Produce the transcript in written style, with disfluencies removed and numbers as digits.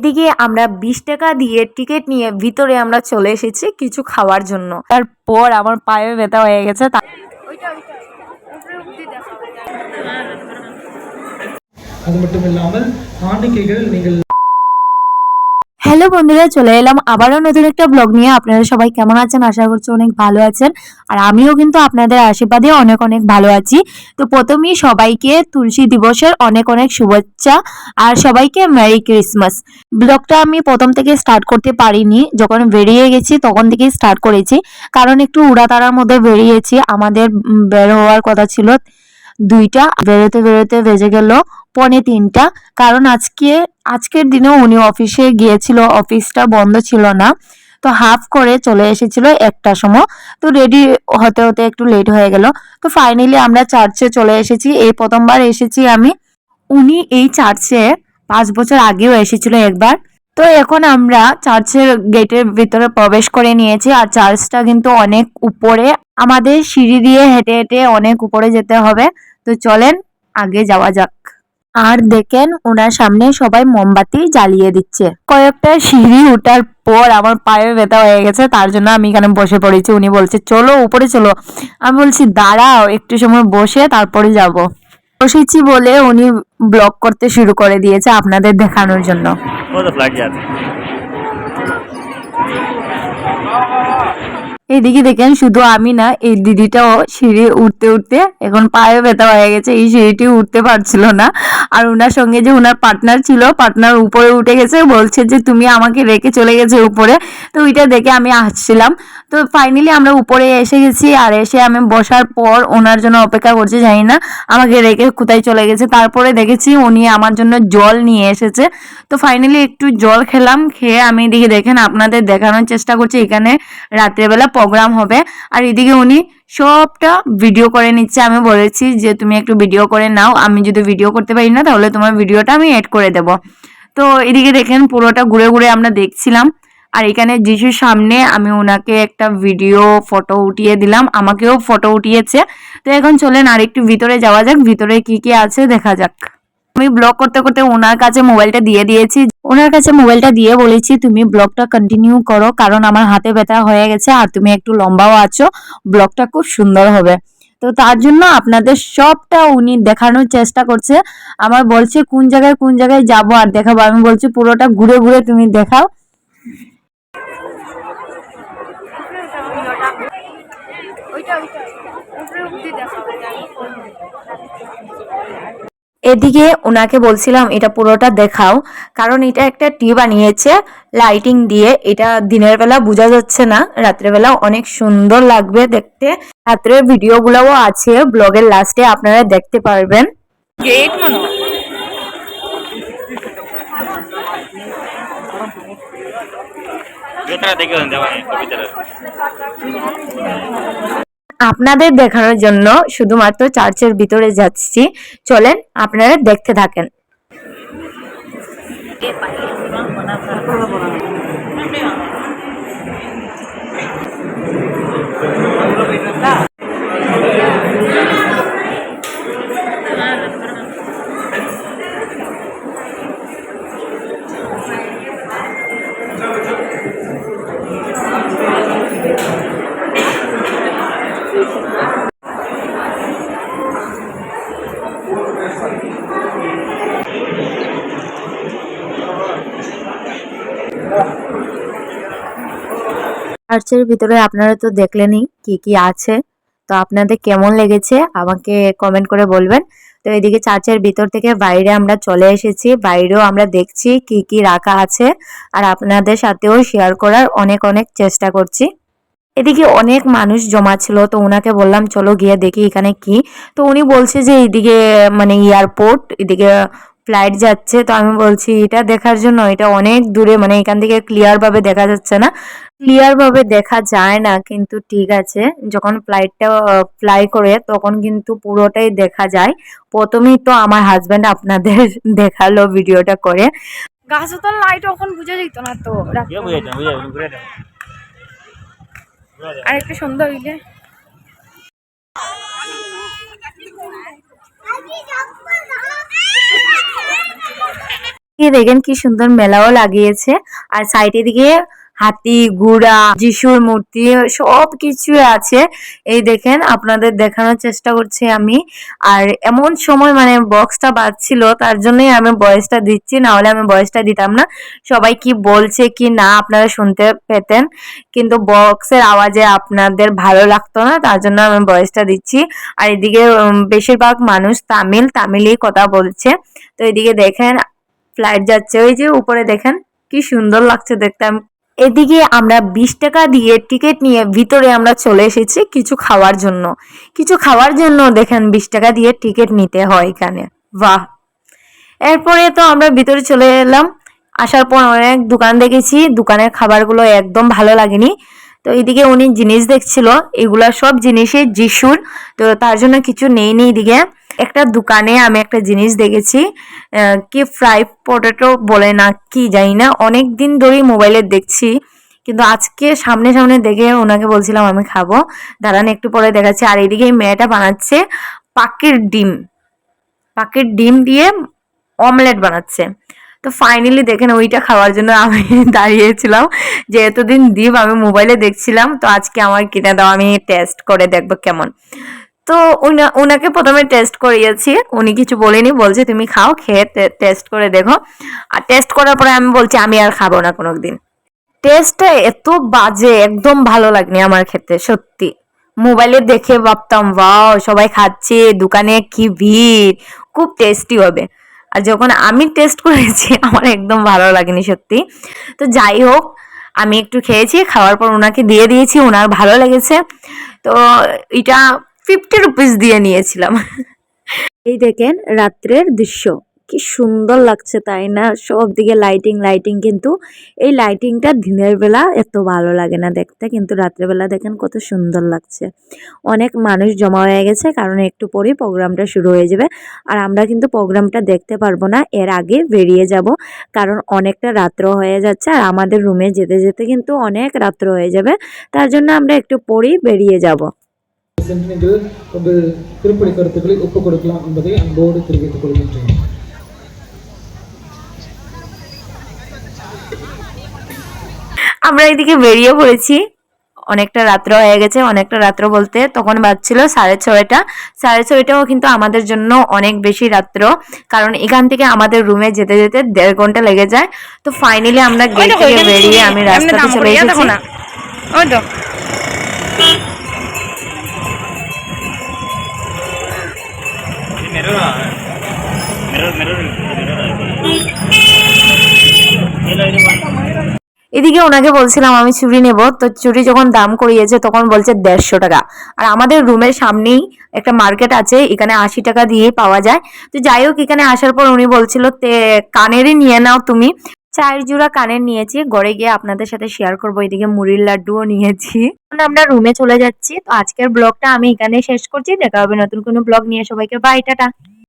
এদিকে আমরা 20 টাকা দিয়ে টিকিট নিয়ে ভিতরে আমরা চলে এসেছি কিছু খাওয়ার জন্য। তারপর আমার পায়ে ব্যথা হয়ে গেছে। அது மட்டும் இல்லாமல் காணிக்கைகள் நீங்கள் হ্যালো বন্ধুরা, চলে এলাম আবারও নতুন একটা ব্লগ নিয়ে। আপনারা সবাই কেমন আছেন? আশা করছি অনেক ভালো আছেন। আর আমিও কিন্তু আপনাদের আশীর্বাদে অনেক অনেক ভালো আছি। তো প্রথমেই সবাইকে তুলসী দিবসের অনেক অনেক শুভেচ্ছা আর সবাইকে মেরি ক্রিসমাস। ব্লগটা আমি প্রথম থেকে স্টার্ট করতে পারিনি, যখন বেরিয়ে গেছি তখন থেকেই স্টার্ট করেছি, কারণ একটু উড়াতাড়ার মধ্যে বেরিয়েছি। আমাদের বের হওয়ার কথা ছিল 2টা, বেরোতে বেরোতে বেজে গেল 2:45, কারণ আজকের দিনেও উনি অফিসে গিয়েছিল, অফিসটা বন্ধ ছিল না, তো হাফ করে চলে এসেছিল 1টার সময়। তো রেডি হতে হতে একটু লেট হয়ে গেল। তো ফাইনালি আমরা চার্চে চলে এসেছি। এই প্রথমবার এসেছি আমি। উনি এই চার্চে 5 বছর আগেও এসেছিল একবার। তো এখন আমরা চার্চের গেটের ভিতরে প্রবেশ করে নিয়েছি। আর চার্চটা কিন্তু অনেক উপরে, আমাদের সিঁড়ি দিয়ে হেঁটে হেঁটে অনেক উপরে যেতে হবে। তো চলেন আগে যাওয়া যাক। আর দেখেন ওনার সামনে সবাই মোমবাতি জ্বালিয়ে দিচ্ছে। কয়েকটা সিঁড়ি ওঠার পর আমার পায়ে ব্যথা হয়ে গেছে, তার জন্য আমি এখানে বসে পড়েছি। উনি বলছে চলো উপরে চলো, আমি বলছি দাঁড়াও একটু সময় বসে তারপরে যাব। বসেছি বলে উনি ব্লগ করতে শুরু করে দিয়েছে আপনাদের দেখানোর জন্য। এইদিকে দেখেন শুধু আমি না, এই দিদিটাও সিঁড়ি উঠতে উঠতে এখন পায়ে ব্যথা হয়ে গেছে, এই সিঁড়িটি উঠতে পারছিল না। আর ওনার সঙ্গে যে ওনার পার্টনার ছিল, পার্টনার উপরে উঠে গেছে, বলছে যে তুমি আমাকে রেখে চলে গেছে উপরে। তো ওইটা দেখে আমি হাসছিলাম। তো ফাইনালি আমরা উপরে এসে গেছি। আর এসে আমি বসার পর ওনার জন্য অপেক্ষা করছি, জানি না আমাকে রেখে কোথায় চলে গেছে। তারপরে দেখেছি উনি আমার জন্য জল নিয়ে এসেছে। তো ফাইনালি একটু জল খেলাম, খেয়ে আমি এদিকে দেখেন আপনাদের দেখানোর চেষ্টা করছি, এখানে রাত্রেবেলা প্রোগ্রাম হবে। আর এদিকে উনি সবটা ভিডিও করে নিচ্ছে। আমি বলেছি যে তুমি একটু ভিডিও করে নাও, আমি যদি ভিডিও করতে পারি না তাহলে তোমার ভিডিওটা আমি এড করে দেব। তো এদিকে দেখেন পুরোটা ঘুরে ঘুরে আমরা দেখছিলাম। আর এখানে যিশুর সামনে আমি ওনাকে একটা ভিডিও ফটো উঠিয়ে দিলাম, আমাকেও ফটো উঠিয়েছে। তো এখন চলেন আর একটু ভিতরে যাওয়া যাক, ভিতরে কি কি আছে দেখা যাক। আমি ব্লগ করতে করতে ওনার কাছে মোবাইলটা দিয়ে দিয়েছি। ওনার কাছে মোবাইলটা দিয়ে বলেছি তুমি ব্লগটা কন্টিনিউ করো, কারণ আমার হাতে ব্যথা হয়ে গেছে আর তুমি একটু লম্বাও আছো, ব্লগটা খুব সুন্দর হবে। তো তার জন্য আপনাদের সবটা উনি দেখানোর চেষ্টা করছে। আমার বলছে কোন জায়গায় যাব আর দেখাবো, আমি বলছি পুরোটা ঘুরে ঘুরে তুমি দেখাও। এদিকে ওনাকে বলছিলাম এটা পুরোটা দেখাও, কারণ এটা একটা টি বানিয়েছে লাইটিং দিয়ে, এটা দিনের বেলা বোঝা যাচ্ছে না, রাত্রেবেলা অনেক সুন্দর লাগবে দেখতে। রাত্রের ভিডিওগুলোও আছে ব্লগের লাস্টে, আপনারা দেখতে পারবেন। গেট মনে আপনাদের দেখানোর জন্য শুধুমাত্র চার্চের ভিতরে যাচ্ছি, চলেন আপনারা দেখতে থাকেন। চার্চের ভিতরে আপনারা তো দেখলেনই কি কি আছে, তো আপনাদের কেমন লেগেছে আমাকে কমেন্ট করে বলবেন। তো এদিকে চার্চের ভিতর থেকে বাইরে আমরা চলে এসেছি, বাইরেও আমরা দেখছি কি কি রাখা আছে আর আপনাদের সাথেও শেয়ার করার অনেক অনেক চেষ্টা করছি। এদিকে অনেক মানুষ জমা ছিল, তো ওনাকে বললাম চলো গিয়ে দেখি এখানে কি। তো উনি বলছে যে এদিকে মানে এয়ারপোর্ট, এদিকে ফ্লাইট যাচ্ছে। তো আমি বলছি এটা দেখার জন্য, এটা অনেক দূরে, মানে এখান থেকে ক্লিয়ার ভাবে দেখা যাচ্ছে না। ক্লিয়ার ভাবে দেখা যায় না, কিন্তু ঠিক আছে, যখন ফ্লাইটটা ফ্লাই করে তখন কিন্তু পুরোটাই দেখা যায়। প্রথমেই তো আমার হাজব্যান্ড আপনাদের দেখালো ভিডিওটা করে। গাছ তো লাইট এখন বুঝে যেত না তো, আর একটু সুন্দর হইলে এই দেখেন কি সুন্দর মেলাও লাগিয়েছে। আর সাইডে দিকে হাতি, ঘোড়া, যিশুর মূর্তি সব কিছু আছে। এই দেখেন আপনাদের দেখানোর চেষ্টা করছি আমি। আর এমন সময় মানে বক্সটা বাজছিল, তার জন্যই আমি ভয়েসটা দিচ্ছি, না হলে আমি ভয়েসটা দিতাম না। সবাই কি বলছে কি না আপনারা শুনতে পেতেন, কিন্তু বক্সের আওয়াজে আপনাদের ভালো লাগতো না, তার জন্য আমি ভয়েসটা দিচ্ছি। আর এদিকে বেশিরভাগ মানুষ তামিলই কথা বলছে। তো এদিকে দেখেন ফ্লাইট যাচ্ছে, ওই যে উপরে দেখেন কি সুন্দর লাগছে দেখতে। এদিকে আমরা 20 টাকা দিয়ে টিকিট নিয়ে ভিতরে আমরা চলে এসেছি কিছু খাওয়ার জন্য দেখেন 20 টাকা দিয়ে টিকিট নিতে হয় এখানে। বাহ! এরপরে তো আমরা ভিতরে চলে এলাম। আসার পর অনেক দোকান দেখেছি, দোকানের খাবারগুলো একদম ভালো লাগেনি। তো এদিকে উনি জিনিস দেখছিল, এগুলা সব জিনিসই যিশুর, তো তার জন্য কিছু নেই এদিকে। একটা দোকানে আমি একটা জিনিস দেখেছি, কি ফ্রাই পটেটো বলে না কি জানি না, অনেক দিন ধরেই মোবাইলে দেখছি, কিন্তু আজকে সামনে সামনে দেখে ওনাকে বলছিলাম আমি খাবো, দাঁড়ান একটু পরে দেখাচ্ছি। আর এদিকে এই মেয়েটা বানাচ্ছে পাখির ডিম, পাখির ডিম দিয়ে অমলেট বানাচ্ছে। তো ফাইনালি দেখেন ওইটা খাওয়ার জন্য আমি দাঁড়িয়েছিলাম, যে এতদিন ডিম আমি মোবাইলে দেখছিলাম, তো আজকে আমার কিনে দাও, আমি টেস্ট করে দেখবো কেমন। তো ওনাকে প্রথমে টেস্ট করিয়েছি, উনি কিছু বলেনি, বলছে তুমি খাও, খেয়ে টেস্ট করে দেখো। আর টেস্ট করার পরে আমি বলছি আমি আর খাবো না কোনোদিন। টেস্টটা এত বাজে, একদম ভালো লাগনি আমার খেতে, সত্যি। মোবাইলে দেখে ভাবতাম ওয়াও সবাই খাচ্ছে, দোকানে কি ভিড়, খুব টেস্টি হবে। আর যখন আমি টেস্ট করেছি আমার একদম ভালো লাগেনি সত্যি। তো যাই হোক, আমি একটু খেয়েছি, খাওয়ার পর ওনাকে দিয়ে দিয়েছি, ওনার ভালো লেগেছে। তো এটা 50 রুপিস দিয়ে নিয়েছিলাম। এই দেখেন রাত্রের দৃশ্য, কি সুন্দর লাগছে তাই না, সব দিকে লাইটিং লাইটিং, কিন্তু এই লাইটিংটা দিনের বেলা এত ভালো লাগে না দেখতে, কিন্তু রাত্রেবেলা দেখেন কত সুন্দর লাগছে। অনেক মানুষ জমা হয়ে গেছে, কারণ একটু পরেই প্রোগ্রামটা শুরু হয়ে যাবে। আর আমরা কিন্তু প্রোগ্রামটা দেখতে পারবো না, এর আগে বেরিয়ে যাব, কারণ অনেকটা রাত্র হয়ে যাচ্ছে, আর আমাদের রুমে যেতে যেতে কিন্তু অনেক রাত্র হয়ে যাবে, তার জন্য আমরা একটু পরেই বেরিয়ে যাব। நீங்கள் உங்கள் திருப்பலி கருத்துக்களை ஒப்புக் கொடுக்கலாம் என்பதை அன்போடு தெரிவித்துக் கொள்கின்றேன். আমরা এদিকে বেরিয়ে পড়েছি, অনেকটা রাত্র হয়ে গেছে, অনেকটা রাত্র বলতে তখন বাজছিল 6:30। 6:30টাও কিন্তু আমাদের জন্য অনেক বেশি রাত্র, কারণ এখান থেকে আমাদের রুমে যেতে যেতে 1.5 ঘন্টা লেগে যায়। তো ফাইনালি আমরা গেট থেকে বেরিয়ে আমি রাস্তাতে চলে এসেছি। ওই তো এদিকে ওনাকে বলছিলাম আমি চুড়ি নেব, তো চুড়ি যখন দাম করিয়েছে তখন বলছে 150 টাকা। আর আমাদের রুমের সামনেই একটা মার্কেট আছে, এখানে 80 টাকা দিয়ে পাওয়া যায়। তো যাই হোক, এখানে আসার পর উনি বলছিল কানেরই নিয়ে নাও তুমি। 4 জোড়া কানের নিয়েছি, ঘরে গিয়ে আপনাদের সাথে শেয়ার করবো। এদিকে মুড়ির লাড্ডুও নিয়েছি। এখন আমরা রুমে চলে যাচ্ছি। তো আজকের ব্লগটা আমি এখানে শেষ করছি, দেখা হবে নতুন কোনো ব্লগ নিয়ে। সবাইকে বাই, টাটা।